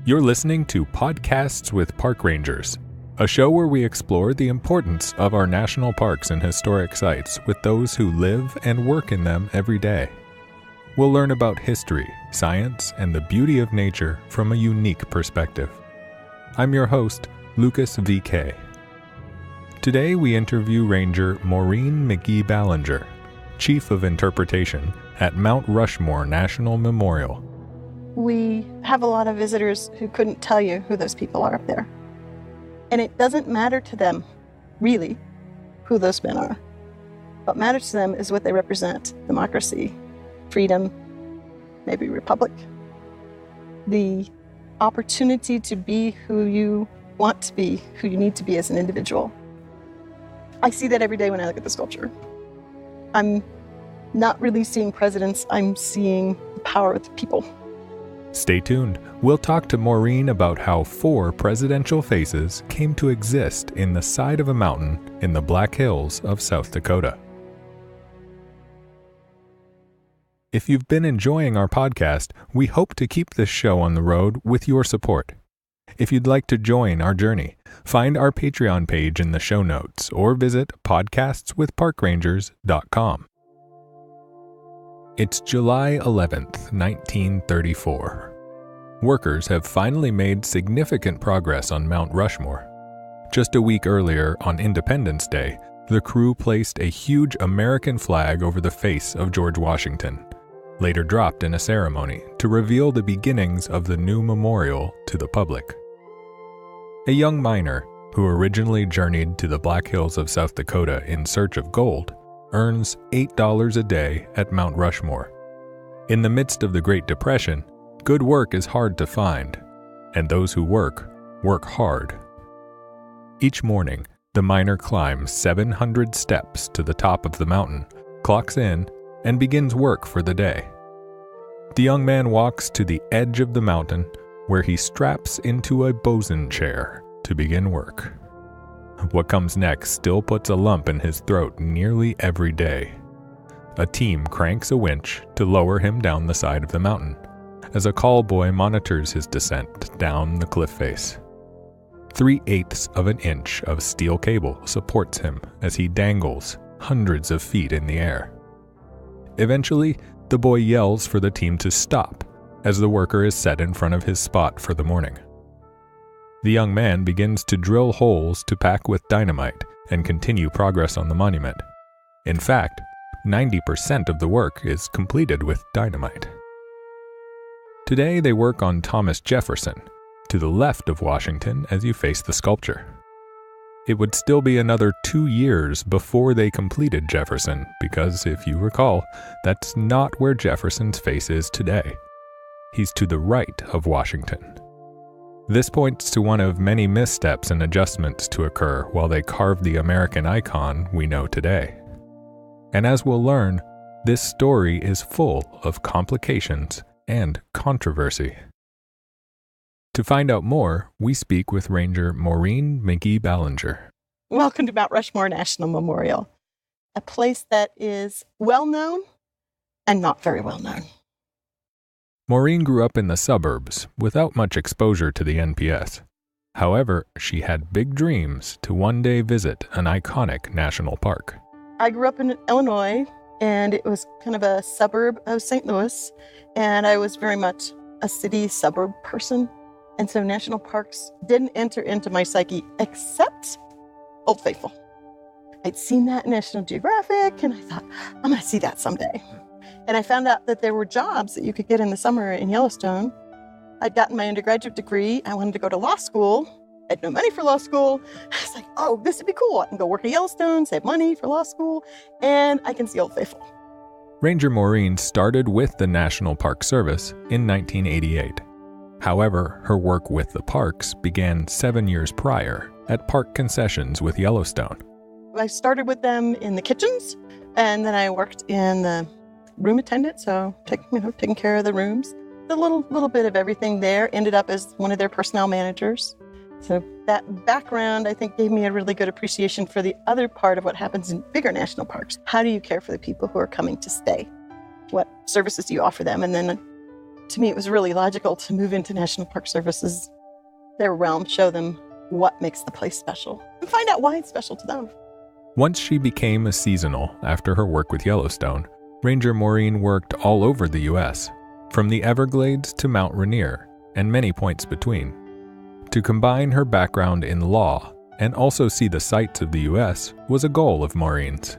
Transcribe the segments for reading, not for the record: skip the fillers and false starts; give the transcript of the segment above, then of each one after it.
You're listening to Podcasts with Park Rangers, a show where we explore the importance of our national parks and historic sites with those who live and work in them every day. We'll learn about history, science, and the beauty of nature from a unique perspective. I'm your host, Lucas V.K. Today we interview Ranger Maureen McGee-Ballinger, Chief of Interpretation at Mount Rushmore National Memorial. We have a lot of visitors who couldn't tell you who those people are up there. And it doesn't matter to them, really, who those men are. What matters to them is what they represent: democracy, freedom, maybe republic. The opportunity to be who you want to be, who you need to be as an individual. I see that every day when I look at the sculpture. I'm not really seeing presidents, I'm seeing the power of the people. Stay tuned. We'll talk to Maureen about how 4 presidential faces came to exist in the side of a mountain in the Black Hills of South Dakota. If you've been enjoying our podcast, we hope to keep this show on the road with your support. If you'd like to join our journey, find our Patreon page in the show notes or visit podcastswithparkrangers.com. It's July 11th, 1934. Workers have finally made significant progress on Mount Rushmore. Just a week earlier, on Independence Day, the crew placed a huge American flag over the face of George Washington, later dropped in a ceremony to reveal the beginnings of the new memorial to the public. A young miner, who originally journeyed to the Black Hills of South Dakota in search of gold, earns $8 a day at Mount Rushmore. In the midst of the Great Depression, good work is hard to find, and those who work hard. Each morning, the miner climbs 700 steps to the top of the mountain, clocks in, and begins work for the day. The young man walks to the edge of the mountain, where he straps into a bosun chair to begin work. What comes next still puts a lump in his throat nearly every day. A team cranks a winch to lower him down the side of the mountain, as a call boy monitors his descent down the cliff face. 3/8 of an inch of steel cable supports him as he dangles hundreds of feet in the air. Eventually, the boy yells for the team to stop as the worker is set in front of his spot for the morning. The young man begins to drill holes to pack with dynamite and continue progress on the monument. In fact, 90% of the work is completed with dynamite. Today they work on Thomas Jefferson, to the left of Washington as you face the sculpture. It would still be another 2 years before they completed Jefferson because, if you recall, that's not where Jefferson's face is today. He's to the right of Washington. This points to one of many missteps and adjustments to occur while they carved the American icon we know today. And as we'll learn, this story is full of complications and controversy. To find out more, we speak with Ranger Maureen McGee-Ballinger. Welcome to Mount Rushmore National Memorial, a place that is well known and not very well known. Maureen grew up in the suburbs without much exposure to the NPS. However, she had big dreams to one day visit an iconic national park. I grew up in Illinois, and it was kind of a suburb of St. Louis, and I was very much a city-suburb person. And so national parks didn't enter into my psyche except Old Faithful. I'd seen that in National Geographic, and I thought, I'm going to see that someday. And I found out that there were jobs that you could get in the summer in Yellowstone. I'd gotten my undergraduate degree. I wanted to go to law school. I had no money for law school. I was like, oh, this would be cool. I can go work at Yellowstone, save money for law school, and I can see Old Faithful. Ranger Maureen started with the National Park Service in 1988. However, her work with the parks began 7 years prior at park concessions with Yellowstone. I started with them in the kitchens, and then I worked in the room attendant, so taking care of the rooms. A little bit of everything there. Ended up as one of their personnel managers. So that background, I think, gave me a really good appreciation for the other part of what happens in bigger national parks. How do you care for the people who are coming to stay? What services do you offer them? And then to me, it was really logical to move into National Park Service's, their realm, show them what makes the place special, and find out why it's special to them. Once she became a seasonal after her work with Yellowstone, Ranger Maureen worked all over the U.S., from the Everglades to Mount Rainier, and many points between. To combine her background in law and also see the sights of the U.S. was a goal of Maureen's.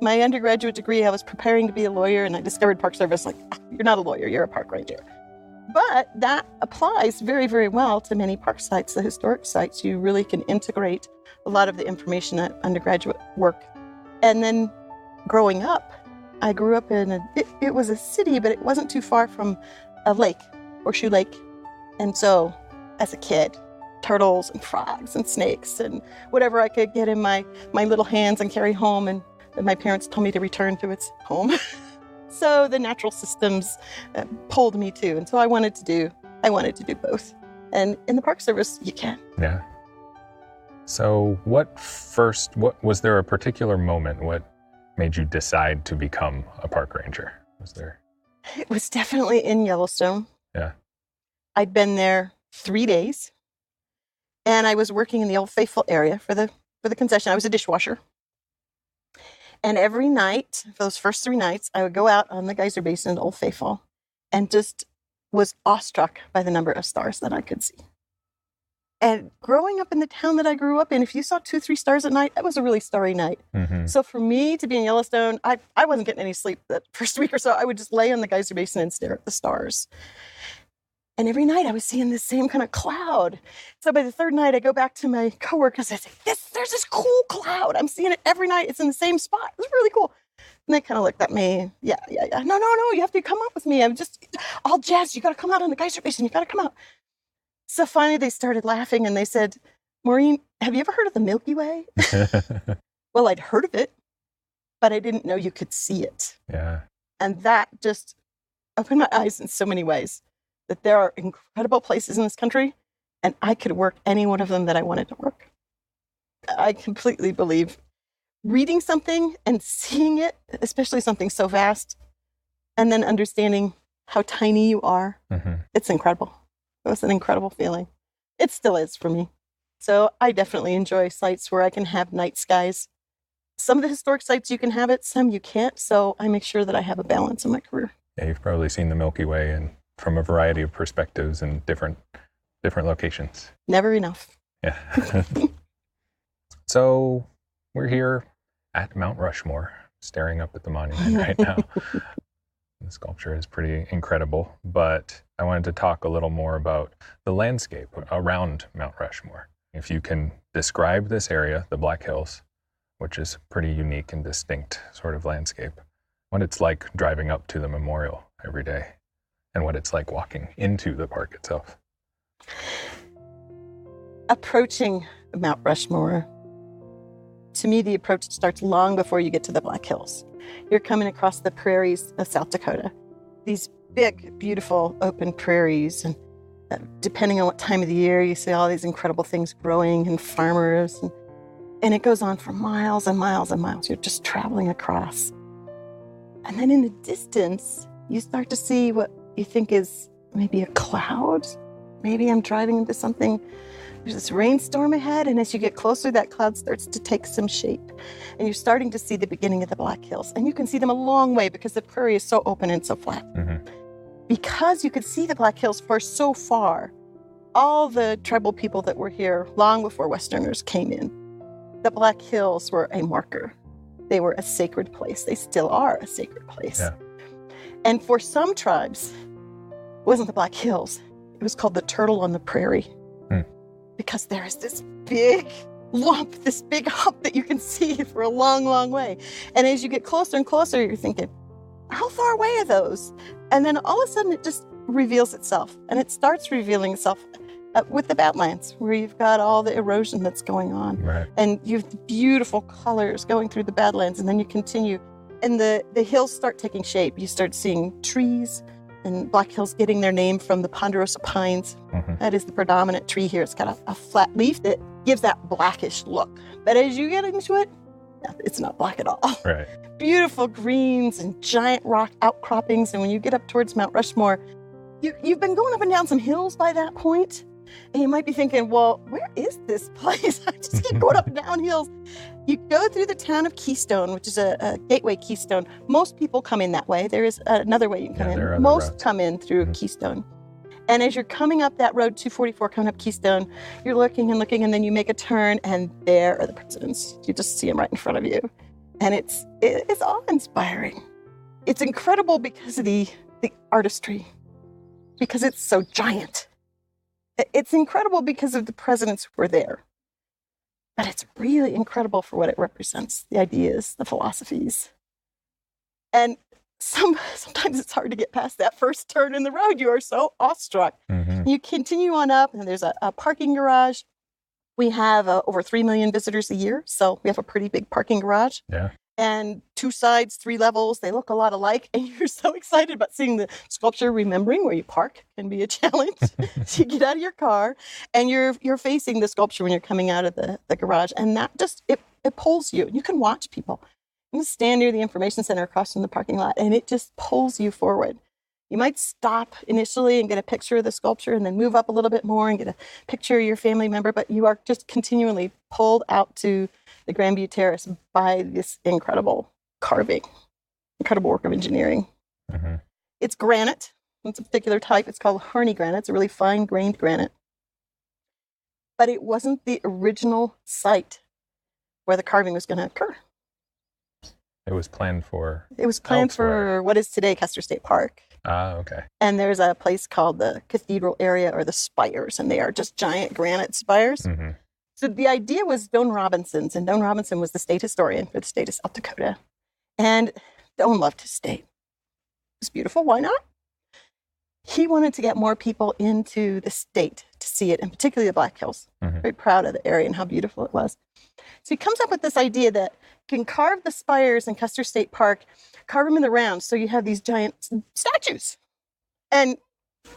My undergraduate degree, I was preparing to be a lawyer, and I discovered Park Service, like, you're not a lawyer, you're a park ranger. But that applies very, very well to many park sites, the historic sites. You really can integrate a lot of the information at undergraduate work. And then growing up, I grew up in it was a city, but it wasn't too far from a lake, Horseshoe Lake. And so as a kid, turtles and frogs and snakes and whatever I could get in my little hands and carry home, and that my parents told me to return to its home. So the natural systems pulled me too. And so I wanted to do both. And in the Park Service, you can. Yeah. So what was there a particular moment? What made you decide to become a park ranger? It was definitely in Yellowstone. Yeah. I'd been there 3 days, and I was working in the Old Faithful area for the concession. I was a dishwasher. And every night, for those first 3 nights, I would go out on the geyser basin at Old Faithful and just was awestruck by the number of stars that I could see. And growing up in the town that I grew up in, if you saw 2-3 stars at night, that was a really starry night. Mm-hmm. So for me to be in Yellowstone, I wasn't getting any sleep that first week or so. I would just lay on the geyser basin and stare at the stars. And every night I was seeing this same kind of cloud. So by the third night, I go back to my coworkers. I say, there's this cool cloud. I'm seeing it every night. It's in the same spot. It was really cool. And they kind of looked at me. Yeah. No. You have to come out with me. I'm just all jazzed. You got to come out on the geyser basin. You got to come out. So finally they started laughing and they said, Maureen, have you ever heard of the Milky Way? Well, I'd heard of it, but I didn't know you could see it. Yeah. And that just opened my eyes in so many ways, that there are incredible places in this country, and I could work any one of them that I wanted to work. I completely believe reading something and seeing it, especially something so vast, and then understanding how tiny you are, It's incredible. It was an incredible feeling. It still is for me. So I definitely enjoy sites where I can have night skies. Some of the historic sites you can have it, some you can't. So I make sure that I have a balance in my career. Yeah, you've probably seen the Milky Way and from a variety of perspectives and different locations. Never enough. Yeah. So we're here at Mount Rushmore, staring up at the monument right now. The sculpture is pretty incredible, but I wanted to talk a little more about the landscape around Mount Rushmore. If you can describe this area, the Black Hills, which is pretty unique and distinct sort of landscape, what it's like driving up to the memorial every day, and what it's like walking into the park itself. Approaching Mount Rushmore, to me, the approach starts long before you get to the Black Hills. You're coming across the prairies of South Dakota. These big, beautiful, open prairies. And depending on what time of the year, you see all these incredible things growing and farmers. And it goes on for miles and miles and miles. You're just traveling across. And then in the distance, you start to see what you think is maybe a cloud. Maybe I'm driving into something. There's this rainstorm ahead, and as you get closer, that cloud starts to take some shape. And you're starting to see the beginning of the Black Hills. And you can see them a long way because the prairie is so open and so flat. Mm-hmm. Because you could see the Black Hills for so far, all the tribal people that were here long before Westerners came in, the Black Hills were a marker. They were a sacred place. They still are a sacred place. Yeah. And for some tribes, it wasn't the Black Hills. It was called the Turtle on the Prairie. Because there is this big lump, this big hump that you can see for a long, long way. And as you get closer and closer, you're thinking, how far away are those? And then all of a sudden it just reveals itself. And it starts revealing itself with the Badlands, where you've got all the erosion that's going on. Right. And you have the beautiful colors going through the Badlands. And then you continue. And the hills start taking shape. You start seeing trees. And Black Hills getting their name from the ponderosa pines. Mm-hmm. That is the predominant tree here. It's got a flat leaf that gives that blackish look. But as you get into it, it's not black at all. Right. Beautiful greens and giant rock outcroppings. And when you get up towards Mount Rushmore, You've been going up and down some hills by that point, and you might be thinking, well, where is this place? I just keep going up and down hills. You go through the town of Keystone, which is a gateway Keystone. Most people come in that way. There is another way you can come in. Most come in through Keystone. And as you're coming up that road, 244, coming up Keystone, you're looking, and then you make a turn, and there are the presidents. You just see them right in front of you. And it's awe-inspiring. It's incredible because of the artistry, because it's so giant. It's incredible because of the presidents who were there. But it's really incredible for what it represents, the ideas, the philosophies. And sometimes it's hard to get past that first turn in the road. You are so awestruck. Mm-hmm. You continue on up, and there's a parking garage. We have over 3 million visitors a year, so we have a pretty big parking garage. Yeah. And 2 sides, 3 levels. They look a lot alike, and you're so excited about seeing the sculpture. Remembering where you park can be a challenge. So you get out of your car, and you're facing the sculpture when you're coming out of the garage, and that just it pulls you. You can watch people. You stand near the information center across from the parking lot, and it just pulls you forward. You might stop initially and get a picture of the sculpture, and then move up a little bit more and get a picture of your family member, but you are just continually pulled out to the Grandview Terrace by this incredible carving, incredible work of engineering. Mm-hmm. It's granite. It's a particular type. It's called Harney granite. It's a really fine-grained granite. But it wasn't the original site where the carving was going to occur. It was planned for for what is today Custer State Park. Ah, okay. And there's a place called the Cathedral area, or the spires, and they are just giant granite spires. Mm-hmm. So the idea was Doane Robinson's, and Doane Robinson was the state historian for the state of South Dakota. And Doane loved his state. It was beautiful. Why not? He wanted to get more people into the state to see it, and particularly the Black Hills. Mm-hmm. Very proud of the area and how beautiful it was. So he comes up with this idea that you can carve the spires in Custer State Park, carve them in the round, so you have these giant statues. And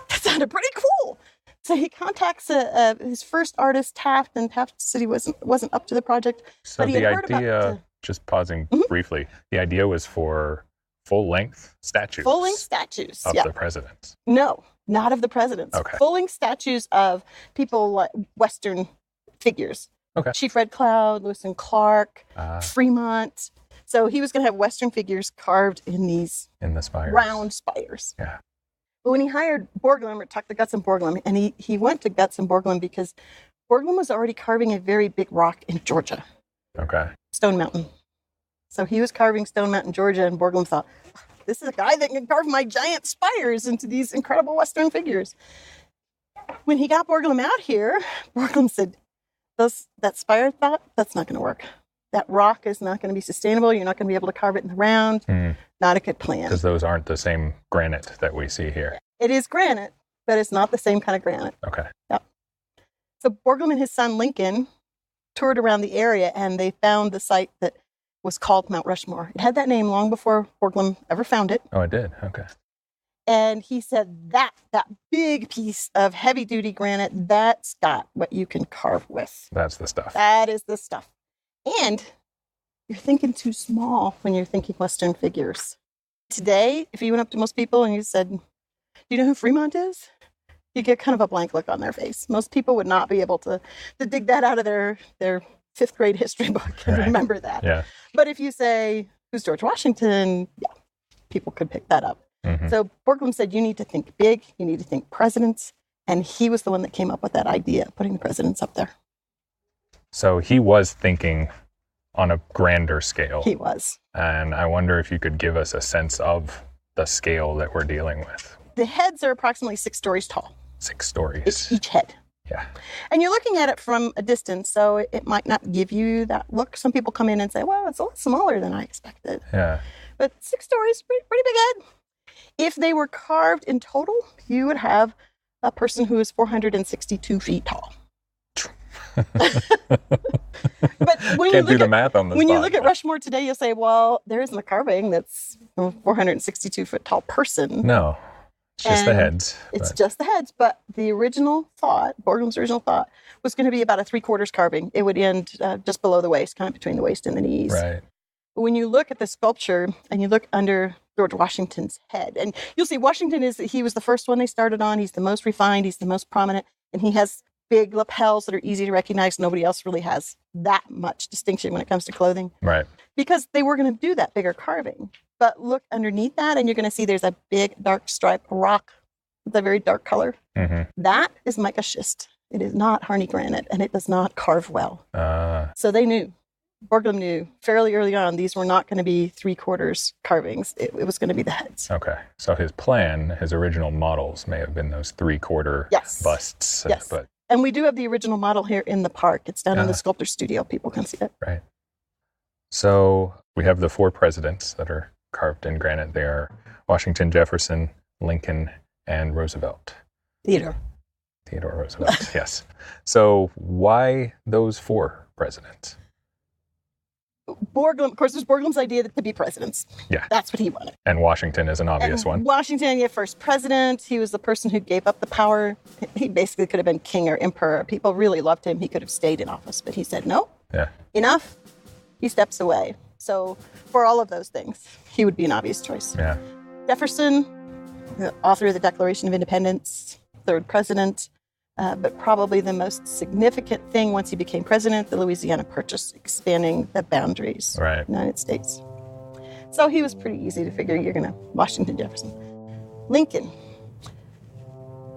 that sounded pretty cool. So he contacts his first artist, Taft, and Taft said he wasn't up to the project. So but the idea, just pausing briefly, the idea was for full-length statues. Full-length statues, of the presidents. No, not of the presidents. Okay. Full-length statues of people like Western figures. Okay. Chief Red Cloud, Lewis and Clark, Fremont. So he was going to have Western figures carved in the spires. Round spires. Yeah. But when he hired Borglum, or Tuck the Guts and Borglum, and he went to Guts and Borglum because Borglum was already carving a very big rock in Georgia. Okay. Stone Mountain. So he was carving Stone Mountain, Georgia, and Borglum thought, this is a guy that can carve my giant spires into these incredible Western figures. When he got Borglum out here, Borglum said, that spire thought, that's not going to work. That rock is not going to be sustainable. You're not going to be able to carve it in the round. Not a good plan. Because those aren't the same granite that we see here. It is granite, but it's not the same kind of granite. Okay. Yep. So Borglum and his son Lincoln toured around the area, and they found the site that was called Mount Rushmore. It had that name long before Borglum ever found it. Oh, it did? Okay. And he said that big piece of heavy-duty granite, that's got what you can carve with. That's the stuff. That is the stuff. And you're thinking too small when you're thinking Western figures. Today, if you went up to most people and you said, do you know who Fremont is? You get kind of a blank look on their face. Most people would not be able to dig that out of their 5th grade history book and remember that. Yeah. But if you say, who's George Washington? Yeah, people could pick that up. Mm-hmm. So Borglum said, you need to think big, you need to think presidents. And he was the one that came up with that idea, putting the presidents up there. So he was thinking on a grander scale. He was. And I wonder if you could give us a sense of the scale that we're dealing with. The heads are approximately 6 stories tall. 6 stories. It's each head. Yeah. And you're looking at it from a distance, so it might not give you that look. Some people come in and say, well, it's a lot smaller than I expected. Yeah. But 6 stories, pretty big head. If they were carved in total, you would have a person who is 462 feet tall. But when Can't do the math on the When spot. you look at Rushmore today, you'll say, well, there isn't a carving that's a 462 foot tall person. No, it's just the heads. It's just the heads. But the original thought, Borglum's original thought, was going to be about a 3/4 carving. It would end just below the waist, kind of between the waist and the knees. Right. When you look at the sculpture and you look under George Washington's head, and you'll see he was the first one they started on. He's the most refined. He's the most prominent. And he has big lapels that are easy to recognize. Nobody else really has that much distinction when it comes to clothing. Right. Because they were going to do that bigger carving. But look underneath that, and you're going to see there's a big dark stripe rock with a very dark color. Mm-hmm. That is mica schist. It is not Harney granite, and it does not carve well. So they knew. Borglum knew fairly early on these were not going to be 3/4 carvings. It was going to be the heads. Okay. So his original models may have been those 3/4 busts. Yes. And we do have the original model here in the park. It's down in the sculptor studio. People can see it. Right. So we have the 4 presidents that are carved in granite. They are Washington, Jefferson, Lincoln, and Roosevelt. Theodore Roosevelt, yes. So why those 4 presidents? Borglum, of course, it was Borglum's idea to be presidents. Yeah. That's what he wanted. And Washington is an obvious one. Washington, first president. He was the person who gave up the power. He basically could have been king or emperor. People really loved him. He could have stayed in office, but he said, no, enough. He steps away. So for all of those things, he would be an obvious choice. Yeah. Jefferson, the author of the Declaration of Independence, 3rd president. But probably the most significant thing once he became president, the Louisiana Purchase, expanding the boundaries of the United States. So he was pretty easy to figure Washington, Jefferson. Lincoln,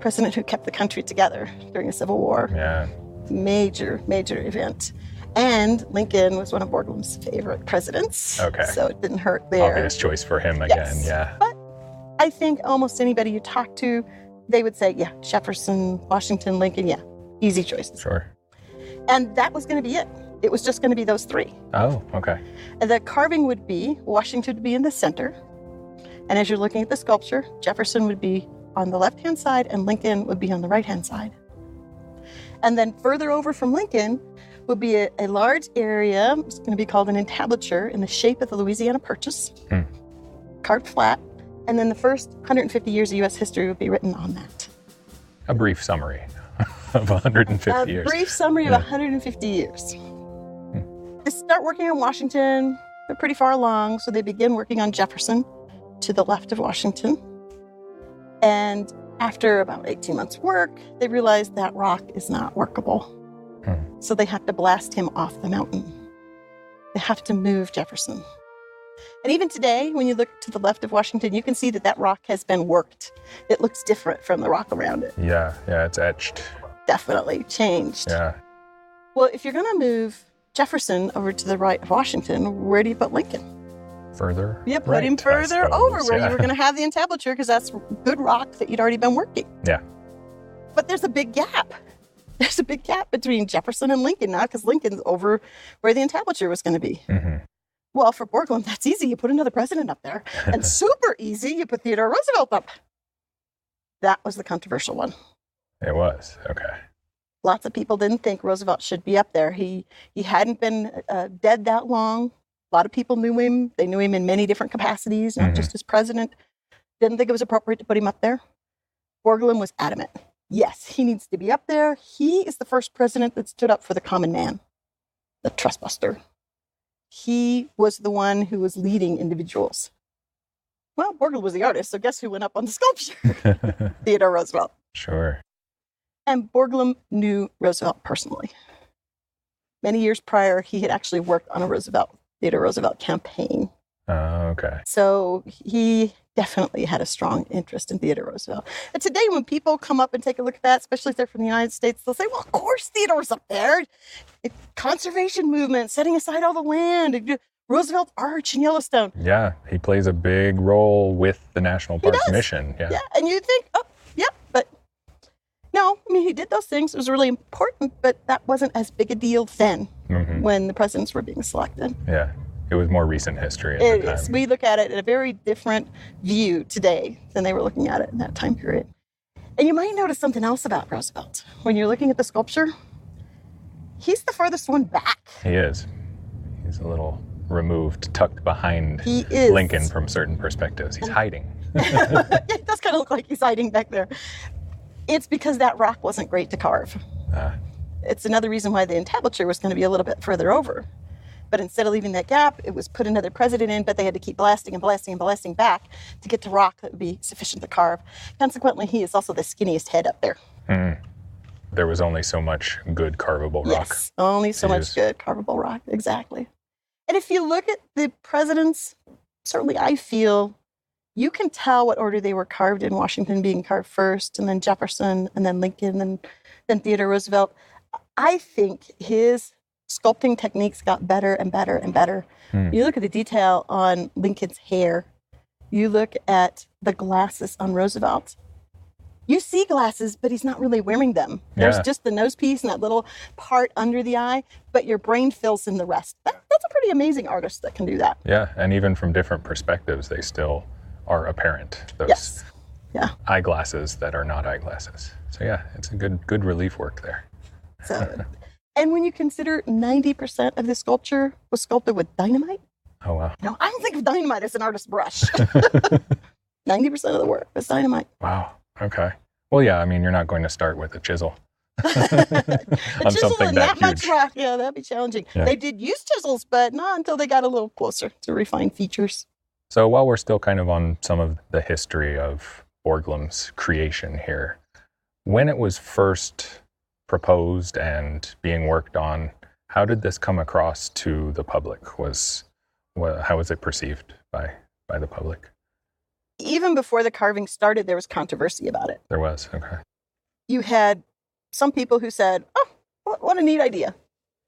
president who kept the country together during the Civil War. Yeah. Major event. And Lincoln was one of Borglum's favorite presidents. Okay. So it didn't hurt there. Obvious choice for him again, yeah. But I think almost anybody you talk to, they would say, Jefferson, Washington, Lincoln, easy choices. Sure. And that was going to be it. It was just going to be those 3. Oh, okay. And the carving would be, Washington would be in the center. And as you're looking at the sculpture, Jefferson would be on the left-hand side and Lincoln would be on the right-hand side. And then further over from Lincoln would be a large area, it's going to be called an entablature in the shape of the Louisiana Purchase, carved flat. And then the first 150 years of U.S. history would be written on that. A brief summary of 150 years. A brief summary of 150 years. They start working on Washington. They're pretty far along, so they begin working on Jefferson to the left of Washington. And after about 18 months' work, they realize that rock is not workable. So they have to blast him off the mountain. They have to move Jefferson. And even today, when you look to the left of Washington, you can see that rock has been worked. It looks different from the rock around it. Yeah, it's etched. Definitely changed. Yeah. Well, if you're going to move Jefferson over to the right of Washington, where do you put Lincoln? Further. You put him further over where you were going to have the entablature because that's good rock that you'd already been working. Yeah. But there's a big gap. There's a big gap between Jefferson and Lincoln now because Lincoln's over where the entablature was going to be. Mm-hmm. Well, for Borglum, that's easy. You put another president up there. And super easy, you put Theodore Roosevelt up. That was the controversial one. It was. Okay. Lots of people didn't think Roosevelt should be up there. He hadn't been dead that long. A lot of people knew him. They knew him in many different capacities, not just as president. Didn't think it was appropriate to put him up there. Borglum was adamant. Yes, he needs to be up there. He is the first president that stood up for the common man, the trustbuster. He was the one who was leading individuals. Well, Borglum was the artist, so guess who went up on the sculpture? Theodore Roosevelt. Sure. And Borglum knew Roosevelt personally. Many years prior, he had actually worked on a Theodore Roosevelt campaign. Okay. So he definitely had a strong interest in Theodore Roosevelt. And today, when people come up and take a look at that, especially if they're from the United States, they'll say, well, of course Theodore's up there. Conservation movement, setting aside all the land, Roosevelt Arch in Yellowstone. Yeah, he plays a big role with the National Parks mission. Yeah, and you think, but no, he did those things. It was really important, but that wasn't as big a deal then when the presidents were being selected. Yeah. It was more recent history at the time. It is. We look at it in a very different view today than they were looking at it in that time period. And you might notice something else about Roosevelt. When you're looking at the sculpture, he's the farthest one back. He is. He's a little removed, tucked behind Lincoln from certain perspectives. He's hiding. It does kind of look like he's hiding back there. It's because that rock wasn't great to carve. It's another reason why the entablature was going to be a little bit further over. But instead of leaving that gap, it was put another president in, but they had to keep blasting and blasting and blasting back to get to rock that would be sufficient to carve. Consequently, he is also the skinniest head up there. There was only so much good carvable rock. Yes, only so much good carvable rock, exactly. And if you look at the presidents, certainly I feel you can tell what order they were carved in, Washington being carved first, and then Jefferson, and then Lincoln, and then Theodore Roosevelt. I think his sculpting techniques got better and better and better. You look at the detail on Lincoln's hair. You look at the glasses on Roosevelt. You see glasses, but he's not really wearing them. There's just the nose piece and that little part under the eye, but your brain fills in the rest. That's a pretty amazing artist that can do that. Yeah, and even from different perspectives, they still are apparent. Those eyeglasses that are not eyeglasses. So yeah, it's a good relief work there. So, and when you consider 90% of the sculpture was sculpted with dynamite. Oh, wow. I don't think of dynamite as an artist's brush. 90% of the work was dynamite. Wow. Okay. Well, yeah, I mean, you're not going to start with a chisel. A chisel and that much rock, that'd be challenging. Yeah. They did use chisels, but not until they got a little closer to refine features. So while we're still kind of on some of the history of Borglum's creation here, when it was first proposed and being worked on, how did this come across to the public? How was it perceived by the public? Even before the carving started, there was controversy about it. There was, okay. You had some people who said, oh, what a neat idea.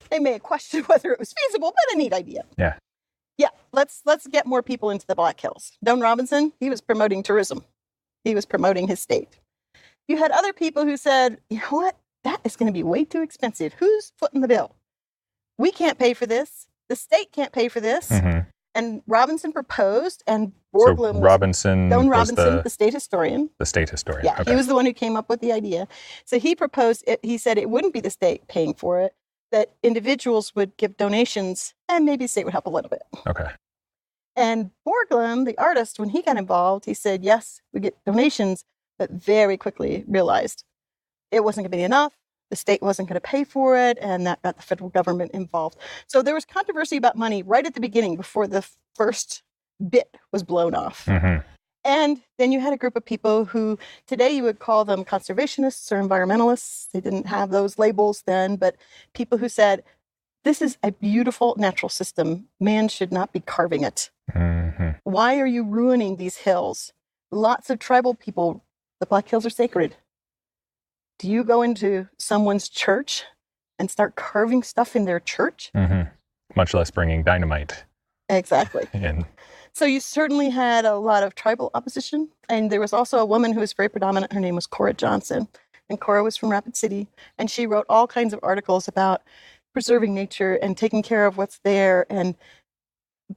They may have questioned whether it was feasible, but a neat idea. Yeah. Yeah, let's get more people into the Black Hills. Doan Robinson, he was promoting tourism. He was promoting his state. You had other people who said, you know what? That is going to be way too expensive. Who's footing the bill? We can't pay for this. The state can't pay for this. Mm-hmm. And Robinson proposed, and Borglum Doan Robinson, the state historian. The state historian. Yeah, okay. He was the one who came up with the idea. So he proposed it. He said it wouldn't be the state paying for it, that individuals would give donations, and maybe the state would help a little bit. Okay. And Borglum, the artist, when he got involved, he said, yes, we get donations, but very quickly realized it wasn't going to be enough. The state wasn't going to pay for it, and that got the federal government involved. So there was controversy about money right at the beginning before the first bit was blown off. Mm-hmm. And then you had a group of people who today you would call them conservationists or environmentalists. They didn't have those labels then, but people who said, this is a beautiful natural system. Man should not be carving it. Mm-hmm. Why are you ruining these hills? Lots of tribal people, the Black Hills are sacred. Do you go into someone's church and start carving stuff in their church? Mm-hmm. Much less bringing dynamite. Exactly. in. So you certainly had a lot of tribal opposition. And there was also a woman who was very predominant. Her name was Cora Johnson. And Cora was from Rapid City. And she wrote all kinds of articles about preserving nature and taking care of what's there. And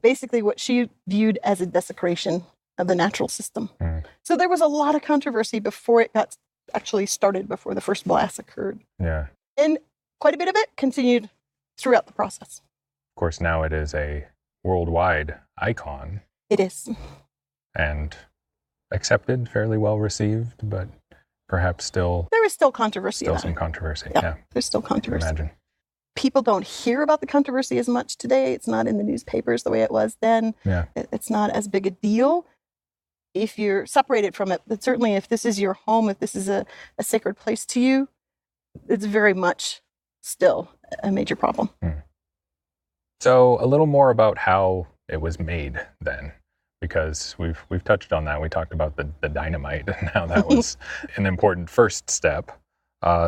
basically what she viewed as a desecration of the natural system. Mm. So there was a lot of controversy before it got actually started, before the first blast occurred. Yeah. And quite a bit of it continued throughout the process. Of course, now it is a worldwide icon. It is. And accepted, fairly well received, but perhaps still... There is still controversy. Still some controversy, yeah. There's still controversy. Imagine. People don't hear about the controversy as much today. It's not in the newspapers the way it was then. Yeah. It's not as big a deal if you're separated from it. But certainly if this is your home, if this is a sacred place to you, it's very much still a major problem. Mm. So a little more about how it was made then, because we've touched on that. We talked about the dynamite and how that was an important first step.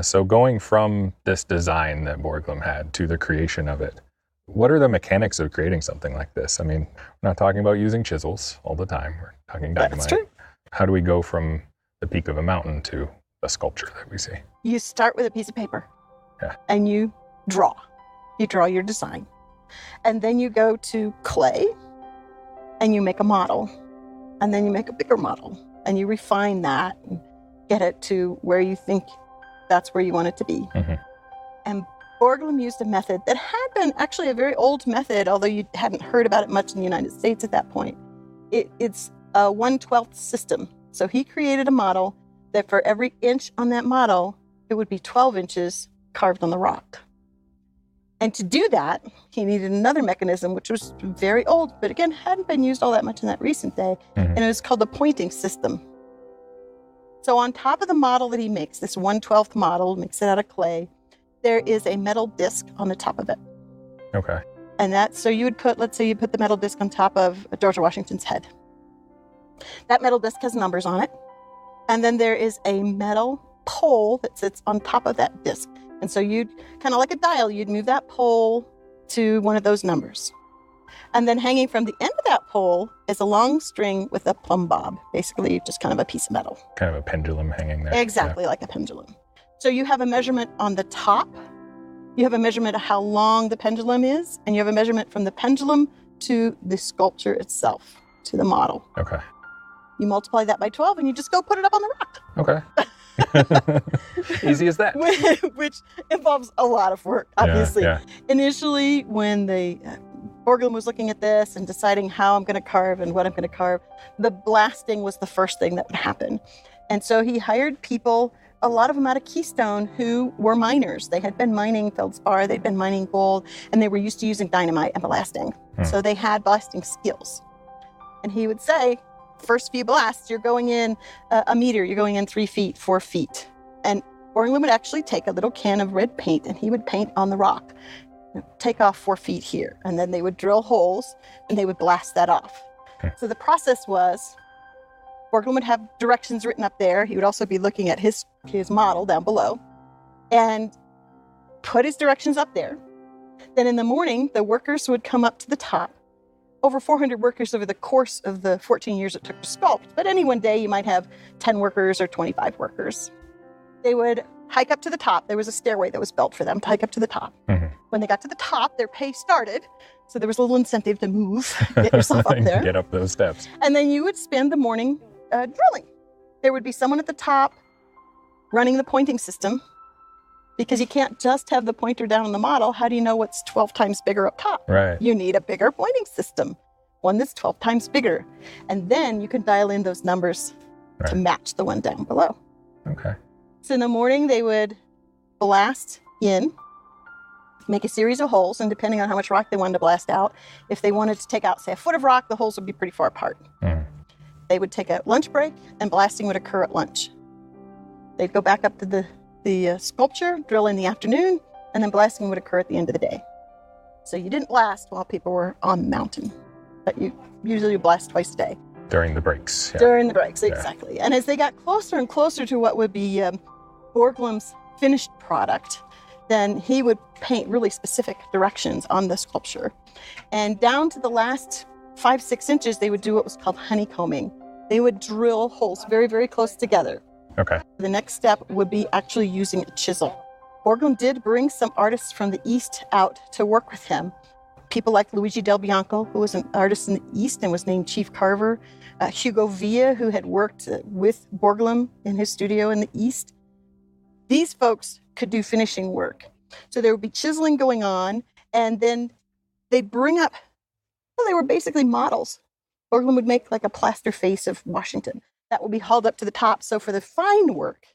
So going from this design that Borglum had to the creation of it, what are the mechanics of creating something like this? I mean, we're not talking about using chisels all the time. We're talking dynamite. That's true. How do we go from the peak of a mountain to the sculpture that we see? You start with a piece of paper. Yeah. And you draw. You draw your design. And then you go to clay and you make a model. And then you make a bigger model. And you refine that and get it to where you think that's where you want it to be. Mm-hmm. And Borglum used a method that had been actually a very old method, although you hadn't heard about it much in the United States at that point. It's a 1/12 system. So he created a model that for every inch on that model, it would be 12 inches carved on the rock. And to do that, he needed another mechanism, which was very old, but again, hadn't been used all that much in that recent day. And it was called the pointing system. So on top of the model that he makes, this 1/12 model, makes it out of clay, there is a metal disc on the top of it. Okay. And so you would let's say you put the metal disc on top of George Washington's head. That metal disc has numbers on it. And then there is a metal pole that sits on top of that disc. And so you'd, kind of like a dial, you'd move that pole to one of those numbers. And then hanging from the end of that pole is a long string with a plumb bob, basically just kind of a piece of metal. Kind of a pendulum hanging there. Exactly, like a pendulum. So you have a measurement on the top, you have a measurement of how long the pendulum is, and you have a measurement from the pendulum to the sculpture itself, to the model. Okay. You multiply that by 12 and you just go put it up on the rock. Okay. Easy as that. Which involves a lot of work, obviously. Yeah. Initially, when Borglum was looking at this and deciding how I'm going to carve and what I'm going to carve, the blasting was the first thing that would happen. And so he hired people, a lot of them out of Keystone, who were miners. They had been mining feldspar, they'd been mining gold, and they were used to using dynamite and blasting. So they had blasting skills. And he would say, first few blasts, you're going in a meter, you're going in 3 feet, 4 feet. And Borglum would actually take a little can of red paint and he would paint on the rock. Take off 4 feet here. And then they would drill holes and they would blast that off. So the process was, Borglum would have directions written up there. He would also be looking at his model down below and put his directions up there. Then in the morning, the workers would come up to the top. Over 400 workers over the course of the 14 years it took to sculpt. But any one day, you might have 10 workers or 25 workers. They would hike up to the top. There was a stairway that was built for them to hike up to the top. When they got to the top, their pay started. So there was a little incentive to move, get yourself up there. Get up those steps. And then you would spend the morning drilling. There would be someone at the top running the pointing system, because you can't just have the pointer down on the model. How do you know what's 12 times bigger up top? Right. You need a bigger pointing system, one that's 12 times bigger. And then you can dial in those numbers to match the one down below. Okay. So in the morning, they would blast in, make a series of holes, and depending on how much rock they wanted to blast out, if they wanted to take out, say, a foot of rock, the holes would be pretty far apart. They would take a lunch break, and blasting would occur at lunch. They'd go back up to the sculpture, drill in the afternoon, and then blasting would occur at the end of the day. So you didn't blast while people were on the mountain, but you usually blast twice a day. During the breaks. Yeah. During the breaks, exactly. And as they got closer and closer to what would be Borglum's finished product, then he would paint really specific directions on the sculpture. And down to the last 5-6 inches, they would do what was called honeycombing. They would drill holes very, very close together. Okay. The next step would be actually using a chisel. Borglum did bring some artists from the East out to work with him. People like Luigi Del Bianco, who was an artist in the East and was named chief carver. Hugo Villa, who had worked with Borglum in his studio in the East. These folks could do finishing work. So there would be chiseling going on, and then they'd bring up, well, they were basically models. Borglum would make like a plaster face of Washington. That would be hauled up to the top. So for the fine work,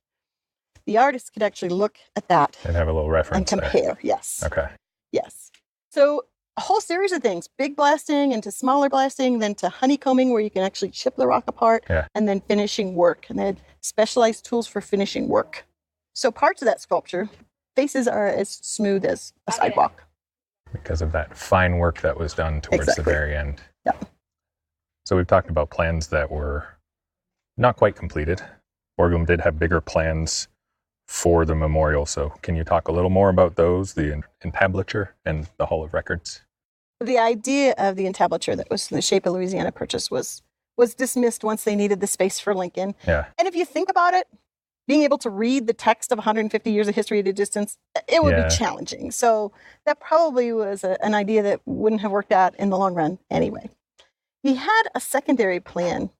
the artist could actually look at that. And have a little reference and compare, there. Yes. Okay. Yes. So a whole series of things, big blasting into smaller blasting, then to honeycombing where you can actually chip the rock apart, and then finishing work. And they had specialized tools for finishing work. So parts of that sculpture, faces are as smooth as a sidewalk. Because of that fine work that was done towards the very end. Yeah. So we've talked about plans that were not quite completed. Borglum did have bigger plans for the memorial. So can you talk a little more about those, the entablature and the Hall of Records? The idea of the entablature that was in the shape of Louisiana Purchase was dismissed once they needed the space for Lincoln. Yeah. And if you think about it, being able to read the text of 150 years of history at a distance, it would be challenging. So that probably was an idea that wouldn't have worked out in the long run anyway. He had a secondary plan.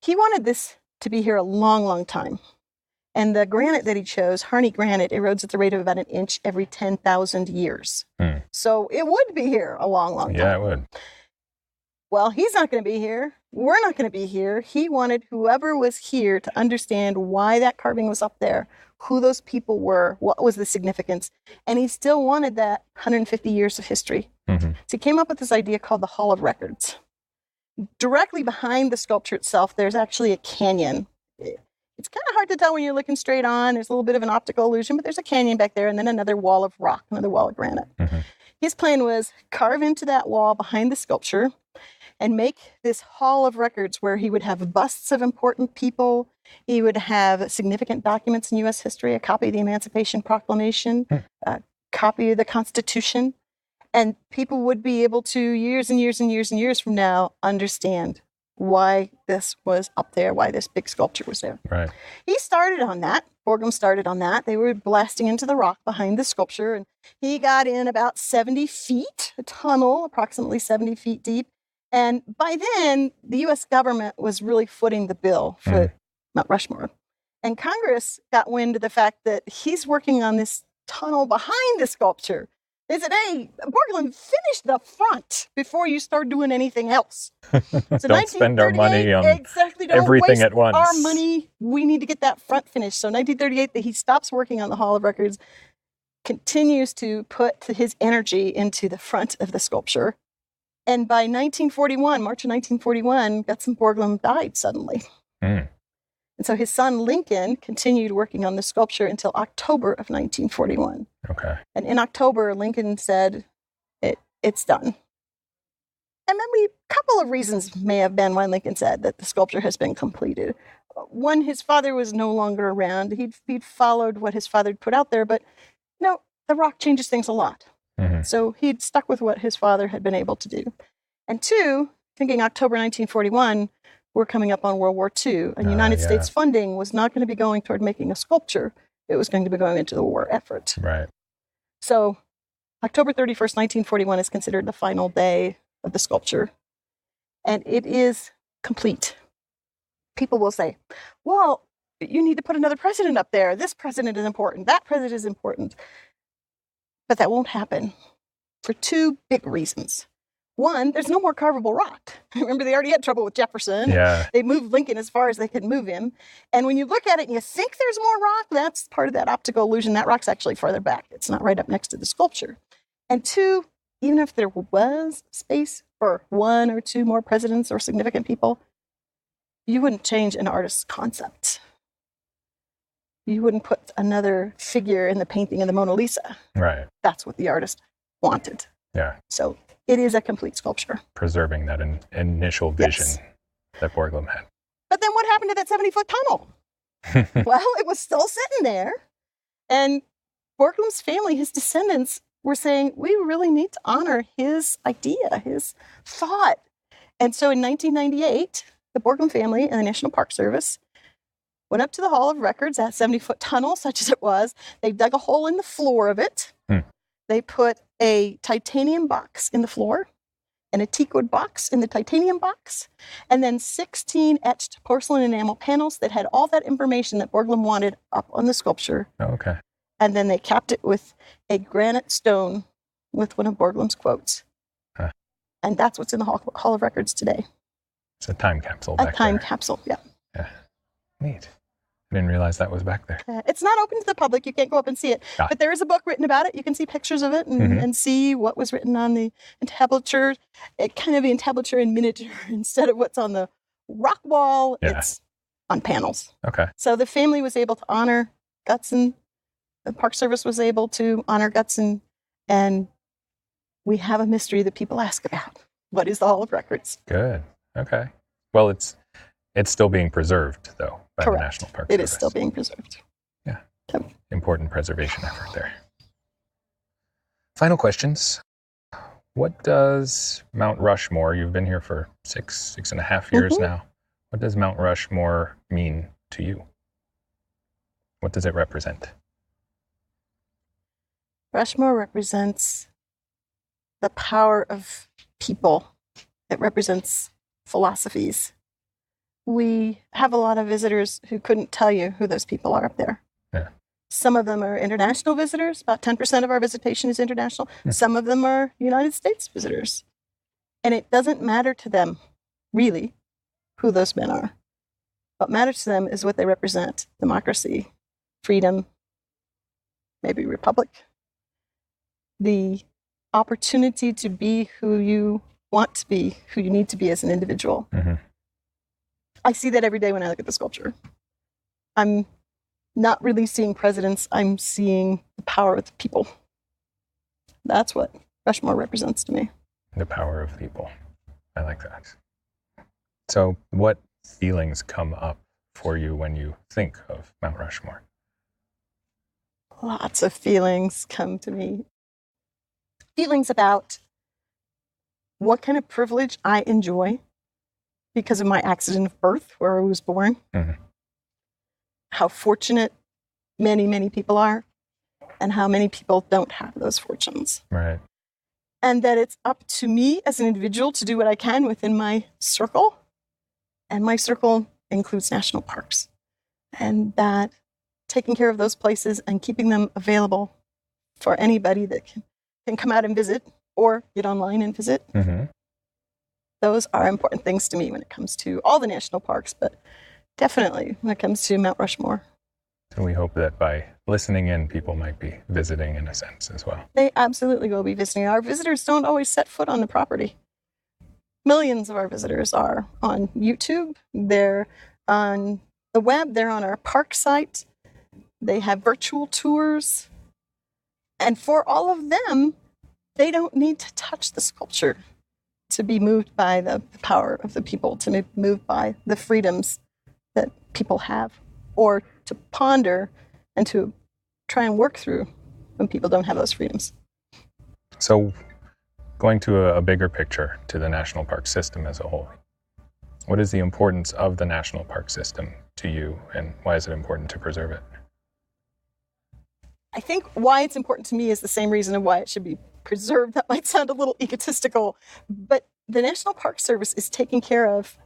He wanted this to be here a long, long time. And the granite that he chose, Harney granite, erodes at the rate of about 1 inch every 10,000 years. So it would be here a long, long time. Yeah, it would. Well, he's not going to be here. We're not going to be here. He wanted whoever was here to understand why that carving was up there, who those people were, what was the significance. And he still wanted that 150 years of history. Mm-hmm. So he came up with this idea called the Hall of Records. Directly behind the sculpture itself, there's actually a canyon. It's kind of hard to tell when you're looking straight on. There's a little bit of an optical illusion, but there's a canyon back there, and then another wall of rock, another wall of granite. Mm-hmm. His plan was carve into that wall behind the sculpture and make this hall of records where he would have busts of important people. He would have significant documents in U.S. history, a copy of the Emancipation Proclamation, a copy of the Constitution. And people would be able to, years and years and years and years from now, understand why this was up there, why this big sculpture was there. Right. He started on that. Borglum started on that. They were blasting into the rock behind the sculpture, and he got in about 70 feet, a tunnel approximately 70 feet deep. And by then, the U.S. government was really footing the bill for Mount Rushmore. And Congress got wind of the fact that he's working on this tunnel behind the sculpture. They said, hey, Borglum, finish the front before you start doing anything else. So don't spend our money on everything at once. Our money, we need to get that front finished. So 1938, he stops working on the Hall of Records, continues to put his energy into the front of the sculpture. And by 1941, March of 1941, Gutzon Borglum died suddenly. And so his son, Lincoln, continued working on the sculpture until October of 1941. Okay. And in October, Lincoln said, it's done. And then a couple of reasons may have been why Lincoln said that the sculpture has been completed. One, his father was no longer around. He'd followed what his father had put out there, but the rock changes things a lot. Mm-hmm. So he'd stuck with what his father had been able to do. And two, thinking October 1941, we're coming up on World War II, and United States funding was not going to be going toward making a sculpture. It was going to be going into the war effort. Right. So October 31st, 1941 is considered the final day of the sculpture, and it is complete. People will say, well, you need to put another president up there. This president is important. That president is important. But that won't happen for two big reasons. One, there's no more carvable rock. Remember, they already had trouble with Jefferson. Yeah. They moved Lincoln as far as they could move him. And when you look at it and you think there's more rock, that's part of that optical illusion. That rock's actually farther back. It's not right up next to the sculpture. And two, even if there was space for one or two more presidents or significant people, you wouldn't change an artist's concept. You wouldn't put another figure in the painting of the Mona Lisa. Right. That's what the artist wanted. Yeah. So it is a complete sculpture. Preserving that initial vision that Borglum had. But then what happened to that 70-foot tunnel? Well, it was still sitting there. And Borglum's family, his descendants, were saying, we really need to honor his idea, his thought. And so in 1998, the Borglum family and the National Park Service went up to the Hall of Records, that 70-foot tunnel, such as it was. They dug a hole in the floor of it. They put a titanium box in the floor and a teakwood box in the titanium box, and then 16 etched porcelain enamel panels that had all that information that Borglum wanted up on the sculpture. Oh, okay. And then they capped it with a granite stone with one of Borglum's quotes. Huh. And that's what's in the Hall of Records today. It's a time capsule A back time there. capsule, yeah. Yeah. Neat. I didn't realize that was back there. It's not open to the public. You can't go up and see it. But there is a book written about it. You can see pictures of it and see what was written on the entablature. It kind of the entablature in miniature instead of what's on the rock wall. Yeah. It's on panels. Okay. So the family was able to honor Gutzon. The Park Service was able to honor Gutzon. And we have a mystery that people ask about. What is the Hall of Records? Good. Okay. Well, it's still being preserved, though, by Correct. the National Park Service. It is still being preserved. Yeah. Yep. Important preservation effort there. Final questions. What does Mount Rushmore, you've been here for six and a half years now. What does Mount Rushmore mean to you? What does it represent? Rushmore represents the power of people. It represents philosophies. We have a lot of visitors who couldn't tell you who those people are up there. Yeah. Some of them are international visitors. About 10% of our visitation is international. Some of them are United States visitors. And it doesn't matter to them, really, who those men are. What matters to them is what they represent: democracy, freedom, maybe republic. The opportunity to be who you want to be, who you need to be as an individual. Mm-hmm. I see that every day when I look at the sculpture. I'm not really seeing presidents, I'm seeing the power of the people. That's what Rushmore represents to me. The power of people. I like that. So what feelings come up for you when you think of Mount Rushmore? Lots of feelings come to me. Feelings about what kind of privilege I enjoy because of my accident of birth, where I was born. Mm-hmm. How fortunate many, many people are, and how many people don't have those fortunes. Right. And that it's up to me as an individual to do what I can within my circle. And my circle includes national parks. And that taking care of those places and keeping them available for anybody that can come out and visit or get online and visit. Mm-hmm. Those are important things to me when it comes to all the national parks, but definitely when it comes to Mount Rushmore. So we hope that by listening in, people might be visiting in a sense as well. They absolutely will be visiting. Our visitors don't always set foot on the property. Millions of our visitors are on YouTube. They're on the web. They're on our park site. They have virtual tours. And for all of them, they don't need to touch the sculpture to be moved by the power of the people, to be moved by the freedoms that people have, or to ponder and to try and work through when people don't have those freedoms. So going to a bigger picture, to the national park system as a whole, what is the importance of the national park system to you, and why is it important to preserve it? I think why it's important to me is the same reason of why it should be preserved. That might sound a little egotistical, but the National Park Service is taking care of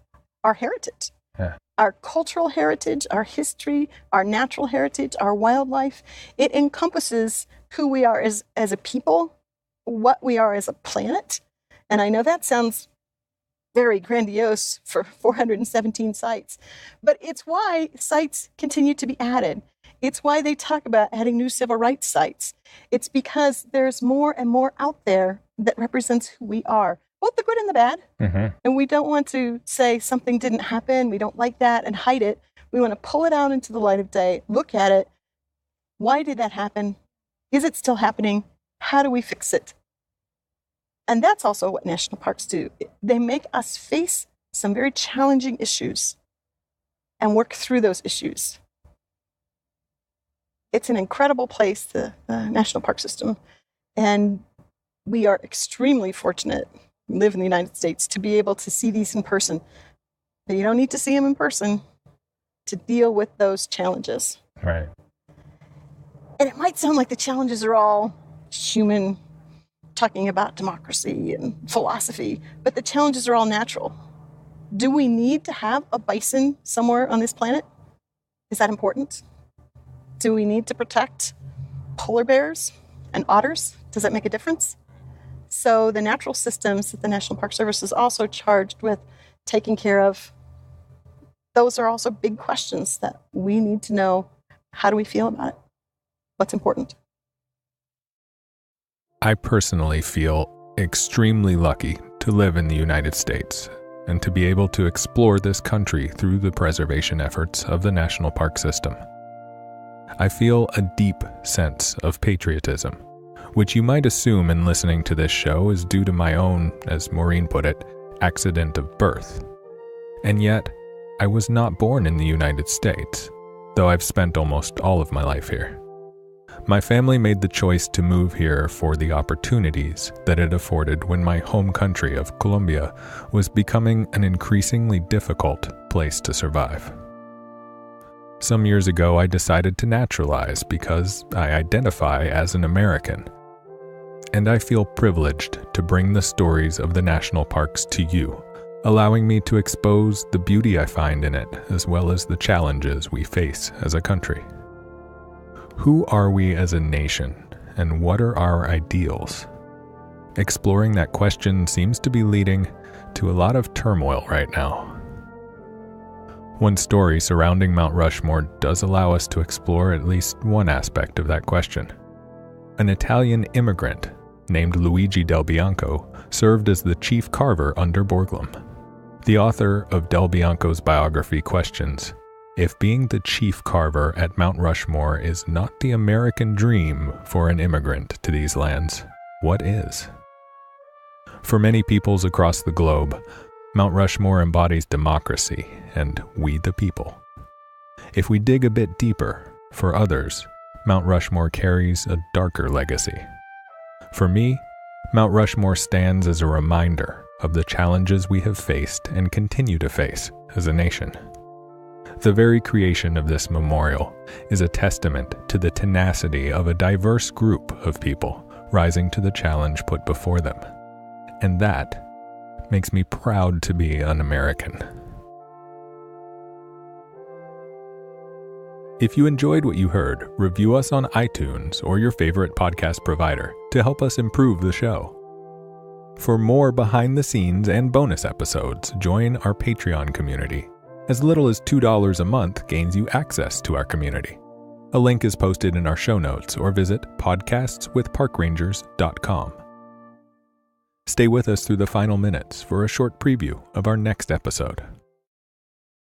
our heritage. Yeah. Our cultural heritage, our history, our natural heritage, our wildlife. It encompasses who we are as a people, what we are as a planet. And I know that sounds very grandiose for 417 sites, but it's why sites continue to be added. It's why they talk about adding new civil rights sites. It's because there's more and more out there that represents who we are, both the good and the bad. Mm-hmm. And we don't want to say something didn't happen, we don't like that, and hide it. We want to pull it out into the light of day, look at it. Why did that happen? Is it still happening? How do we fix it? And that's also what national parks do. They make us face some very challenging issues and work through those issues. It's an incredible place, the National Park System. And we are extremely fortunate, we live in the United States, to be able to see these in person. But you don't need to see them in person to deal with those challenges. Right. And it might sound like the challenges are all human, talking about democracy and philosophy, but the challenges are all natural. Do we need to have a bison somewhere on this planet? Is that important? Do we need to protect polar bears and otters? Does that make a difference? So the natural systems that the National Park Service is also charged with taking care of, those are also big questions that we need to know. How do we feel about it? What's important? I personally feel extremely lucky to live in the United States and to be able to explore this country through the preservation efforts of the National Park System. I feel a deep sense of patriotism, which you might assume in listening to this show is due to my own, as Maureen put it, accident of birth. And yet, I was not born in the United States, though I've spent almost all of my life here. My family made the choice to move here for the opportunities that it afforded when my home country of Colombia was becoming an increasingly difficult place to survive. Some years ago, I decided to naturalize because I identify as an American. And I feel privileged to bring the stories of the national parks to you, allowing me to expose the beauty I find in it, as well as the challenges we face as a country. Who are we as a nation, and what are our ideals? Exploring that question seems to be leading to a lot of turmoil right now. One story surrounding Mount Rushmore does allow us to explore at least one aspect of that question. an Italian immigrant named Luigi Del Bianco served as the chief carver under Borglum. The author of Del Bianco's biography questions, if being the chief carver at Mount Rushmore is not the American dream for an immigrant to these lands, what is? For many peoples across the globe, Mount Rushmore embodies democracy and we the people. If we dig a bit deeper, for others, Mount Rushmore carries a darker legacy. For me, Mount Rushmore stands as a reminder of the challenges we have faced and continue to face as a nation. The very creation of this memorial is a testament to the tenacity of a diverse group of people rising to the challenge put before them. And that makes me proud to be an American. If you enjoyed what you heard, review us on iTunes or your favorite podcast provider to help us improve the show. For more behind the scenes and bonus episodes, join our Patreon community. As little as $2 a month gains you access to our community. A link is posted in our show notes or visit podcastswithparkrangers.com. Stay with us through the final minutes for a short preview of our next episode.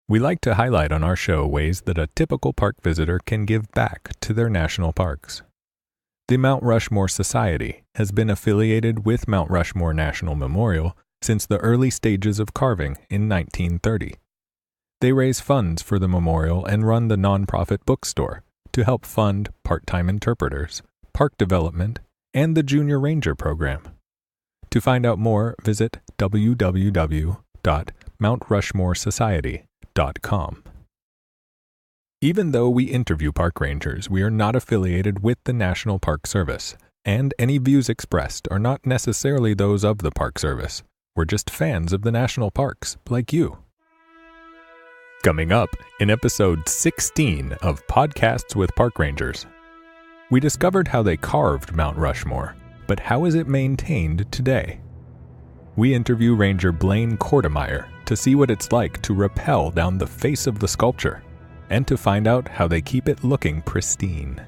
We like to highlight on our show ways that a typical park visitor can give back to their national parks. The Mount Rushmore Society has been affiliated with Mount Rushmore National Memorial since the early stages of carving in 1930. They raise funds for the memorial and run the nonprofit bookstore to help fund part-time interpreters, park development, and the Junior Ranger program. To find out more, visit www.mountrushmoresociety.com. Even though we interview park rangers, we are not affiliated with the National Park Service, and any views expressed are not necessarily those of the Park Service. We're just fans of the national parks, like you. Coming up in episode 16 of Podcasts with Park Rangers, we discovered how they carved Mount Rushmore, but how is it maintained today? We interview Ranger Blaine Kortemeyer to see what it's like to rappel down the face of the sculpture, and to find out how they keep it looking pristine.